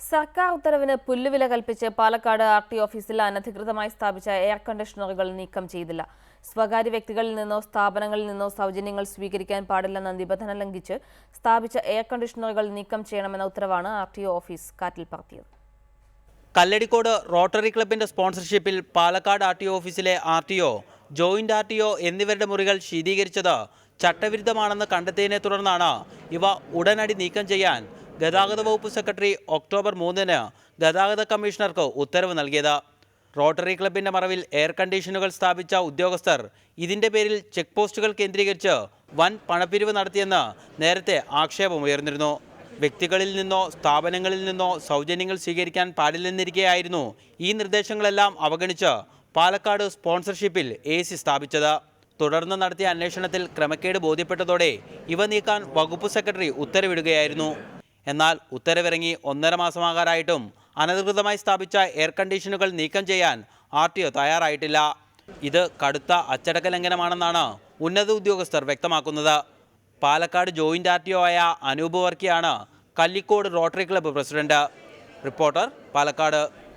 സർക്കാർ ഉത്തരവിന് പുല്ലുവില കൽപ്പിച്ച് പാലക്കാട് ആർടി ഓഫീസിൽ അനധികൃതമായി സ്ഥാപിച്ച എയർ കണ്ടീഷണറുകൾ നീക്കം ചെയ്തില്ല. സ്വകാര്യ വ്യക്തികളിൽ നിന്നോ സ്ഥാപനങ്ങളിൽ നിന്നോ സൗജന്യങ്ങൾ സ്വീകരിക്കാൻ പാടില്ലെന്ന നിബന്ധന ലംഘിച്ച് സ്ഥാപിച്ച എയർ കണ്ടീഷണറുകൾ നീക്കം ചെയ്യണമെന്ന ഉത്തരവാണ് ആർടി ഓഫീസ് കാറ്റിൽ പറത്തിയത്. കല്ലടിക്കോട് റോട്ടറി ക്ലബിന്റെ സ്പോൺസർഷിപ്പിൽ പാലക്കാട് ആർടി ഓഫീസിലെ ആർടിഒ, ജോയിന്റ് ആർടിഒ എന്നിവരുടെ മുറികൾ ശീതീകരിച്ചത് ചട്ടവിരുദ്ധമാണെന്ന് കണ്ടെത്തിയതിനെ തുടർന്നാണ് ഇവ ഉടനടി നീക്കം ചെയ്യാൻ ഗതാഗത വകുപ്പ് സെക്രട്ടറി ഒക്ടോബർ 3-ന് ഗതാഗത കമ്മീഷണർക്ക് ഉത്തരവ് നൽകിയത്. റോട്ടറി ക്ലബിന്റെ മറവിൽ എയർ കണ്ടീഷനുകൾ സ്ഥാപിച്ച ഉദ്യോഗസ്ഥർ ഇതിന്റെ പേരിൽ ചെക്ക് പോസ്റ്റുകൾ കേന്ദ്രീകരിച്ച് വൻ പണപ്പിരിവ് നടത്തിയെന്ന് നേരത്തെ ആക്ഷേപമുയർന്നിരുന്നു. വ്യക്തികളിൽ നിന്നോ സ്ഥാപനങ്ങളിൽ നിന്നോ സൗജന്യങ്ങൾ സ്വീകരിക്കാൻ പാടില്ലെന്നിരിക്കെയായിരുന്നു ഈ നിർദ്ദേശങ്ങളെല്ലാം അവഗണിച്ച് പാലക്കാട് സ്പോൺസർഷിപ്പിൽ AC സ്ഥാപിച്ചത്. തുടർന്ന് നടത്തിയ അന്വേഷണത്തിൽ ക്രമക്കേട് ബോധ്യപ്പെട്ടതോടെ ഇവ നീക്കാൻ വകുപ്പ് സെക്രട്ടറി ഉത്തരവിടുകയായിരുന്നു. എന്നാൽ ഉത്തരവിറങ്ങി 1.5 മാസമാകാറായിട്ടും അനധികൃതമായി സ്ഥാപിച്ച എയർ കണ്ടീഷനുകൾ നീക്കം ചെയ്യാൻ ആർടിഒ തയ്യാറായിട്ടില്ല. ഇത് കടുത്ത അച്ചടക്ക ലംഘനമാണെന്നാണ് ഉന്നത ഉദ്യോഗസ്ഥർ വ്യക്തമാക്കുന്നത്. പാലക്കാട് ജോയിന്റ് ആർടിഒ ആയ അനൂപ് വർക്കിയാണ് Kallikode Rotary club president. Reporter, Palakkad.